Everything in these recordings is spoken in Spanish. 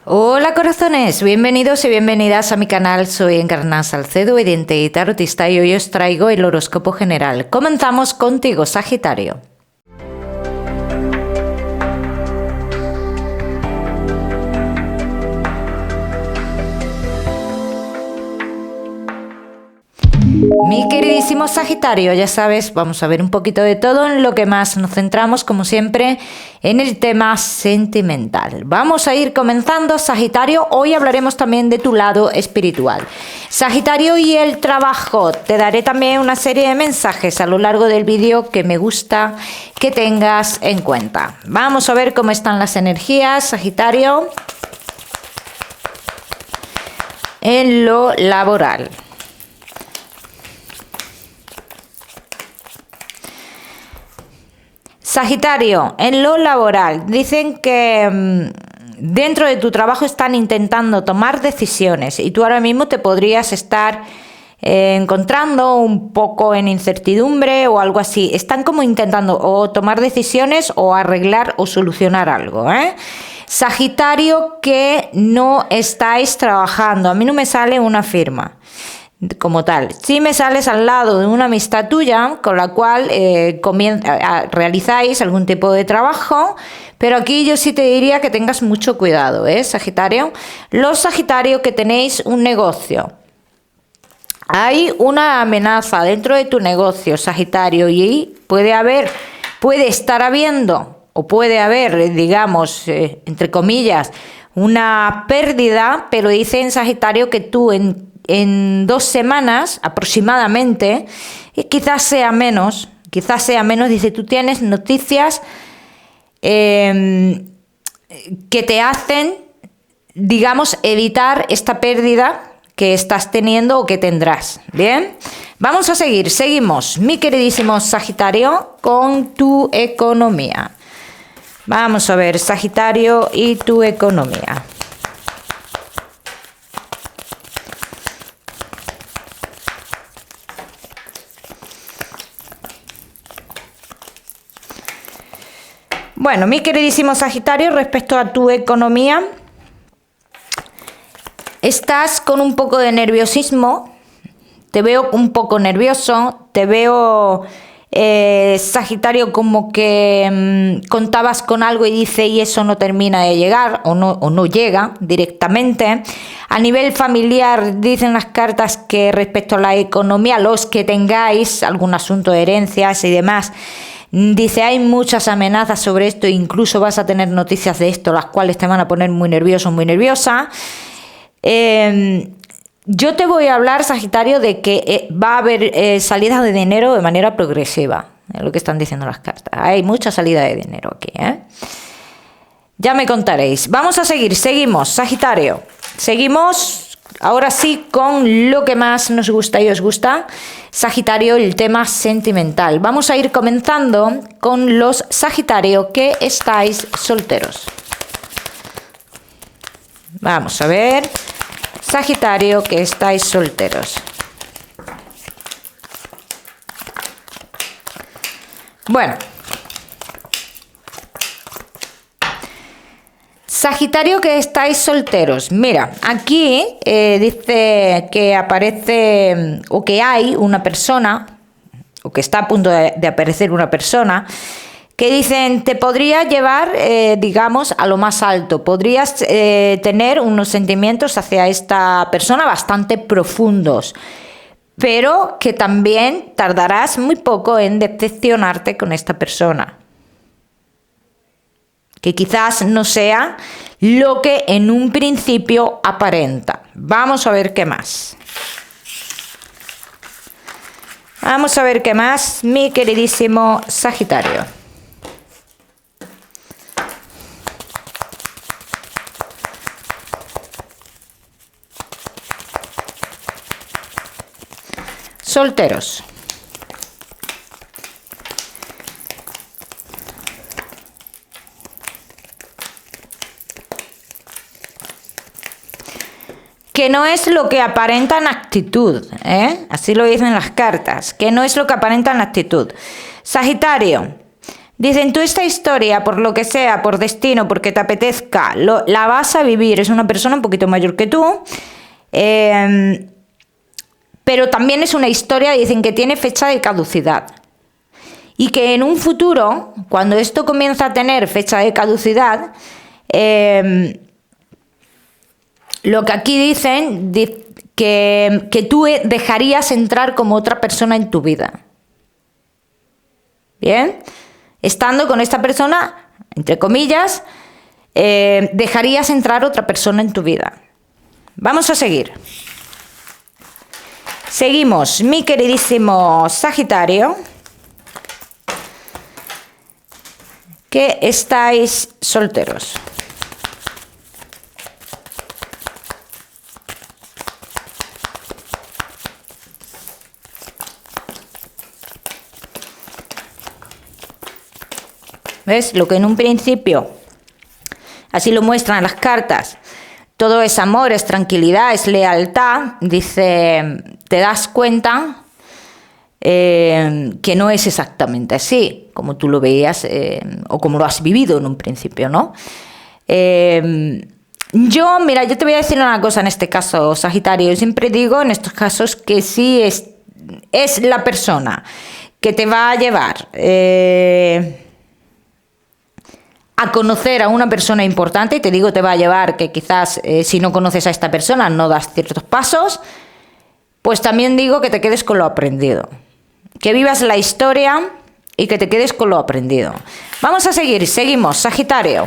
Hola corazones, bienvenidos y bienvenidas a mi canal. Soy Encarna Salcedo, vidente y tarotista, y hoy os traigo el horóscopo general. Comenzamos contigo, Sagitario. Mi queridísimo Sagitario, ya sabes, vamos a ver un poquito de todo. En lo que más nos centramos, como siempre, en el tema sentimental. Vamos a ir comenzando, Sagitario. Hoy hablaremos también de tu lado espiritual. Sagitario, y el trabajo. Te daré también una serie de mensajes a lo largo del vídeo que me gusta que tengas en cuenta. Vamos a ver cómo están las energías, Sagitario, en lo laboral. Sagitario, en lo laboral, dicen que dentro de tu trabajo están intentando tomar decisiones y tú ahora mismo te podrías estar encontrando un poco en incertidumbre o algo así. Están como intentando o tomar decisiones o arreglar o solucionar algo, Sagitario, que no estáis trabajando. A mí no me sale una firma como tal. Si me sales al lado de una amistad tuya con la cual realizáis algún tipo de trabajo, pero aquí yo sí te diría que tengas mucho cuidado, Sagitario. Los Sagitarios que tenéis un negocio, hay una amenaza dentro de tu negocio, Sagitario, y puede estar habiendo, o puede haber, digamos, entre comillas, una pérdida, pero dicen, Sagitario, que tú en 2 semanas aproximadamente, y quizás sea menos, dice, tú tienes noticias que te hacen, digamos, evitar esta pérdida que estás teniendo o que tendrás. Bien, vamos a seguimos, mi queridísimo Sagitario, con tu economía. Vamos a ver, Sagitario, y tu economía. Bueno, mi queridísimo Sagitario, respecto a tu economía, estás con un poco de nerviosismo, te veo un poco nervioso, te veo, Sagitario, como que contabas con algo y eso no termina de llegar o no llega directamente. A nivel familiar, dicen las cartas que respecto a la economía, los que tengáis algún asunto de herencias y demás, dice, hay muchas amenazas sobre esto, incluso vas a tener noticias de esto, las cuales te van a poner muy nervioso, muy nerviosa. Yo te voy a hablar, Sagitario, de que va a haber salidas de dinero de manera progresiva, es lo que están diciendo las cartas. Hay mucha salida de dinero aquí, Ya me contaréis. Vamos a seguimos, Sagitario. Seguimos. Ahora sí, con lo que más nos gusta y os gusta, Sagitario, el tema sentimental. Vamos a ir comenzando con los Sagitario que estáis solteros. Vamos a ver, Sagitario, que estáis solteros. Bueno, Sagitario, que estáis solteros. Mira, aquí dice que aparece o que hay una persona, o que está a punto de aparecer una persona, que dicen, te podría llevar, digamos, a lo más alto. Podrías tener unos sentimientos hacia esta persona bastante profundos, pero que también tardarás muy poco en decepcionarte con esta persona, que quizás no sea lo que en un principio aparenta. Vamos a ver qué más. Vamos a ver qué más, mi queridísimo Sagitario. Solteros. Que no es lo que aparenta en actitud, así lo dicen las cartas, que no es lo que aparenta en actitud. Sagitario, Dicen, tú esta historia, por lo que sea, por destino, porque te apetezca, la vas a vivir. Es una persona un poquito mayor que tú. Pero también es una historia, dicen, que tiene fecha de caducidad. Y que en un futuro, cuando esto comienza a tener fecha de caducidad, lo que aquí dicen, que tú dejarías entrar como otra persona en tu vida. ¿Bien? Estando con esta persona, entre comillas, dejarías entrar otra persona en tu vida. Vamos a seguir. Seguimos, mi queridísimo Sagitario, que estáis solteros. ¿Ves? Lo que en un principio, así lo muestran las cartas, todo es amor, es tranquilidad, es lealtad, dice, te das cuenta que no es exactamente así, como tú lo veías o como lo has vivido en un principio, ¿no? Mira, yo te voy a decir una cosa en este caso, Sagitario. Yo siempre digo en estos casos que sí es la persona que te va a llevar a conocer a una persona importante, y te digo te va a llevar que quizás si no conoces a esta persona no das ciertos pasos, pues también digo que te quedes con lo aprendido, que vivas la historia y que te quedes con lo aprendido. Vamos a seguir, seguimos, Sagitario.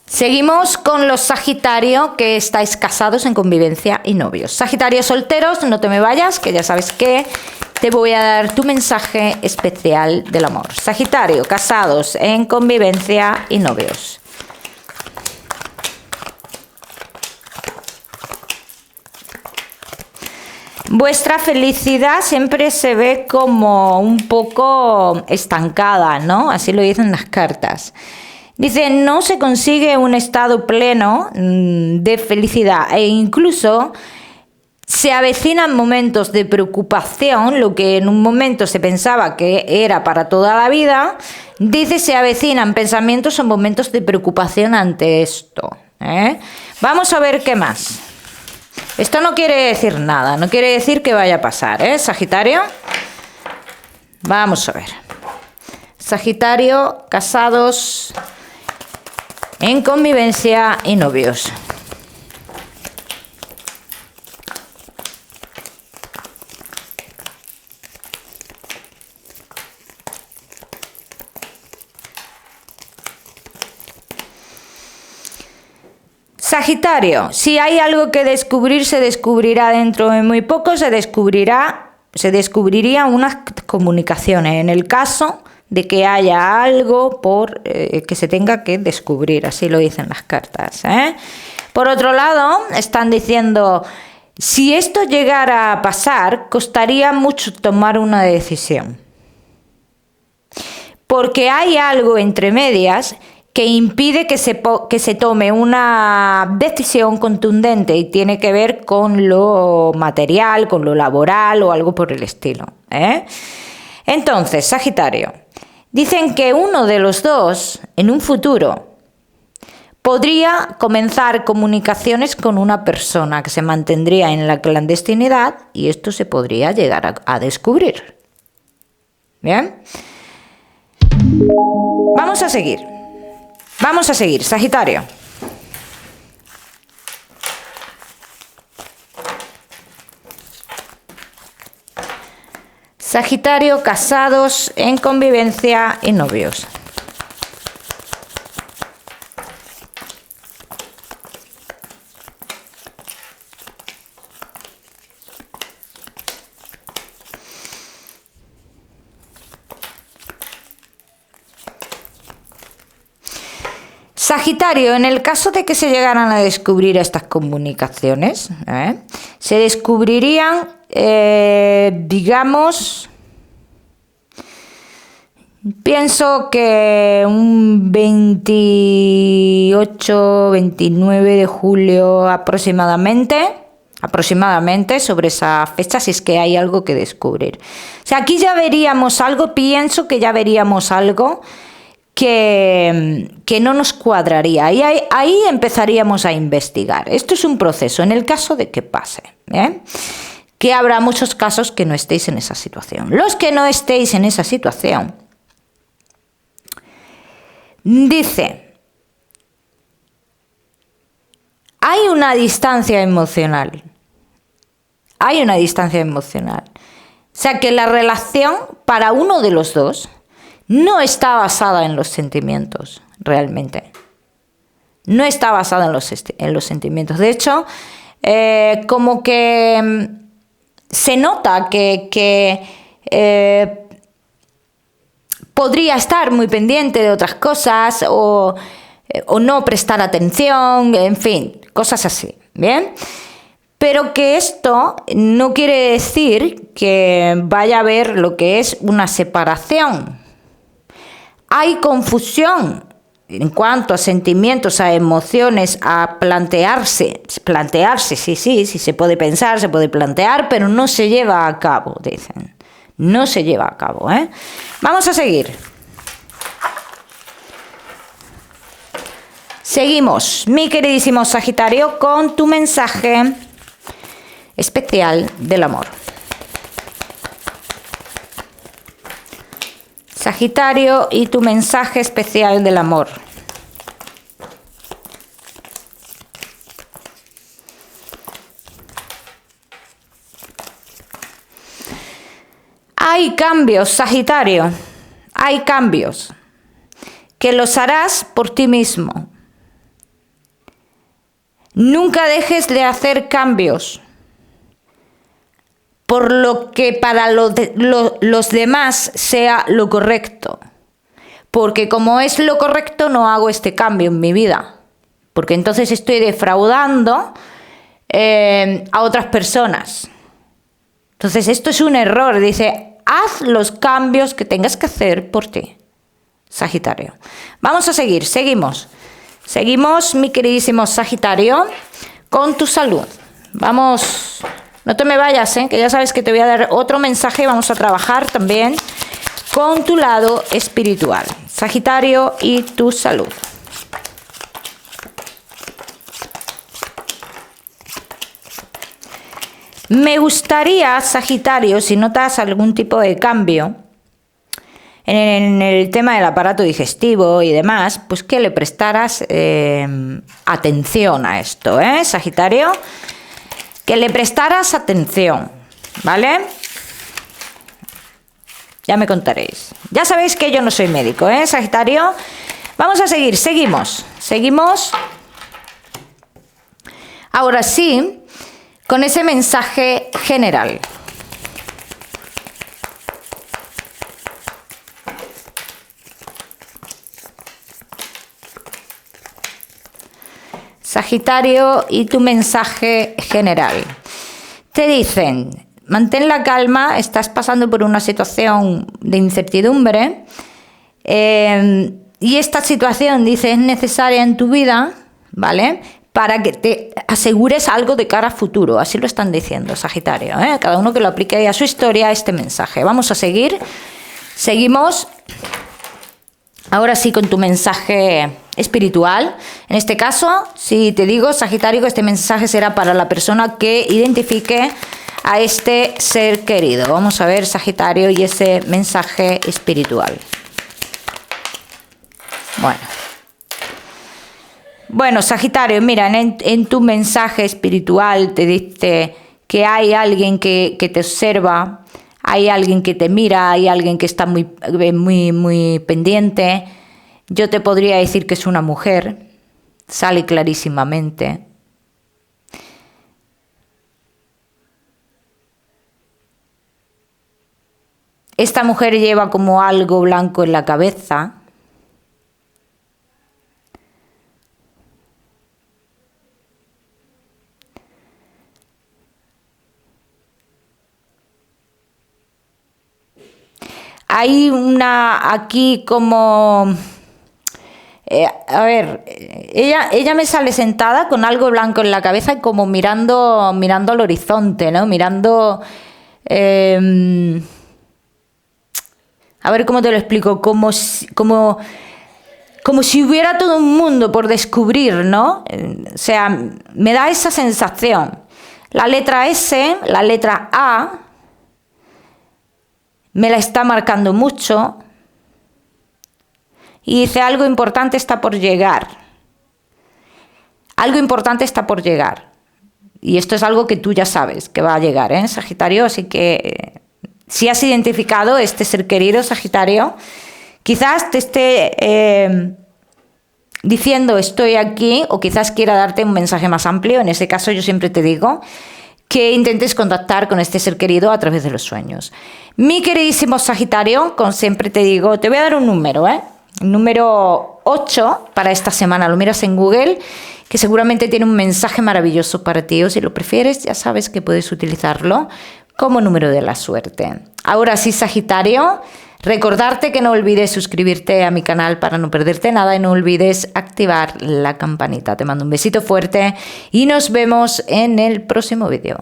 Seguimos con los Sagitario que estáis casados en convivencia y novios. Sagitario solteros, no te me vayas, que ya sabes que te voy a dar tu mensaje especial del amor. Sagitario, casados en convivencia y novios. Vuestra felicidad siempre se ve como un poco estancada, ¿no? Así lo dicen las cartas. Dice, no se consigue un estado pleno de felicidad e incluso se avecinan momentos de preocupación, lo que en un momento se pensaba que era para toda la vida, dice, se avecinan pensamientos o momentos de preocupación ante esto. Vamos a ver qué más. Esto no quiere decir nada, no quiere decir que vaya a pasar, Sagitario. Vamos a ver. Sagitario, casados en convivencia y novios. Sagitario, si hay algo que descubrir, se descubrirá dentro de muy poco, se descubriría unas comunicaciones, en el caso de que haya algo que se tenga que descubrir, así lo dicen las cartas. Por otro lado, están diciendo, si esto llegara a pasar, costaría mucho tomar una decisión. Porque hay algo entre medias que impide que se tome una decisión contundente y tiene que ver con lo material, con lo laboral o algo por el estilo. Entonces, Sagitario, dicen que uno de los dos, en un futuro, podría comenzar comunicaciones con una persona que se mantendría en la clandestinidad y esto se podría llegar a descubrir. ¿Bien? Vamos a seguir. Vamos a seguir, Sagitario. Sagitario, casados en convivencia y novios. Sagitario, en el caso de que se llegaran a descubrir estas comunicaciones, se descubrirían, digamos, pienso que un 28, 29 de julio aproximadamente, aproximadamente sobre esa fecha, si es que hay algo que descubrir. O sea, aquí ya veríamos algo, pienso que ya veríamos algo que no nos cuadraría. Y ahí empezaríamos a investigar. Esto es un proceso en el caso de que pase, ¿eh? Que habrá muchos casos que no estéis en esa situación. Los que no estéis en esa situación, dice, hay una distancia emocional. Hay una distancia emocional. O sea que la relación para uno de los dos no está basada en los sentimientos, realmente. No está basada en los sentimientos. De hecho, como que se nota que podría estar muy pendiente de otras cosas o no prestar atención, en fin, cosas así, ¿bien? Pero que esto no quiere decir que vaya a haber lo que es una separación. Hay confusión en cuanto a sentimientos, a emociones, a plantearse, sí, se puede pensar, se puede plantear, pero no se lleva a cabo, dicen. No se lleva a cabo, ¿eh? Vamos a seguir. Seguimos, mi queridísimo Sagitario, con tu mensaje especial del amor. Sagitario y tu mensaje especial del amor. Hay cambios, Sagitario. Hay cambios que los harás por ti mismo. Nunca dejes de hacer cambios por lo que para los demás sea lo correcto. Porque como es lo correcto, no hago este cambio en mi vida. Porque entonces estoy defraudando a otras personas. Entonces esto es un error. Dice, haz los cambios que tengas que hacer por ti, Sagitario. Vamos a seguir, seguimos. Seguimos, mi queridísimo Sagitario, con tu salud. Vamos... No te me vayas, que ya sabes que te voy a dar otro mensaje. Vamos a trabajar también con tu lado espiritual. Sagitario y tu salud. Me gustaría, Sagitario, si notas algún tipo de cambio en el tema del aparato digestivo y demás, pues que le prestaras atención a esto, Sagitario. Que le prestaras atención, ¿vale? Ya me contaréis. Ya sabéis que yo no soy médico, Sagitario. Vamos a seguir, seguimos. Ahora sí, con ese mensaje general. Sagitario y tu mensaje general. Te dicen, mantén la calma, estás pasando por una situación de incertidumbre y esta situación, dice, es necesaria en tu vida, ¿vale? Para que te asegures algo de cara a futuro. Así lo están diciendo, Sagitario, Cada uno que lo aplique a su historia este mensaje. Vamos a seguir. Seguimos. Ahora sí con tu mensaje espiritual. En este caso, si te digo, Sagitario, que este mensaje será para la persona que identifique a este ser querido. Vamos a ver, Sagitario, y ese mensaje espiritual. Bueno, Sagitario, mira, en tu mensaje espiritual te dice que hay alguien que te observa, hay alguien que te mira, hay alguien que está muy pendiente. Yo te podría decir que es una mujer, sale clarísimamente. Esta mujer lleva como algo blanco en la cabeza. Hay una aquí como a ver, ella me sale sentada con algo blanco en la cabeza y como mirando al horizonte, ¿no? Mirando... a ver cómo te lo explico, como si hubiera todo un mundo por descubrir, ¿no? O sea, me da esa sensación. La letra S, la letra A, me la está marcando mucho. Y dice, algo importante está por llegar. Algo importante está por llegar. Y esto es algo que tú ya sabes que va a llegar, ¿eh, Sagitario? Así que si has identificado este ser querido, Sagitario, quizás te esté diciendo estoy aquí, o quizás quiera darte un mensaje más amplio. En ese caso yo siempre te digo que intentes contactar con este ser querido a través de los sueños. Mi queridísimo Sagitario, como siempre te digo, te voy a dar un número, número 8 para esta semana. Lo miras en Google, que seguramente tiene un mensaje maravilloso para ti, o si lo prefieres ya sabes que puedes utilizarlo como número de la suerte. Ahora sí, Sagitario, recordarte que no olvides suscribirte a mi canal para no perderte nada y no olvides activar la campanita. Te mando un besito fuerte y nos vemos en el próximo vídeo.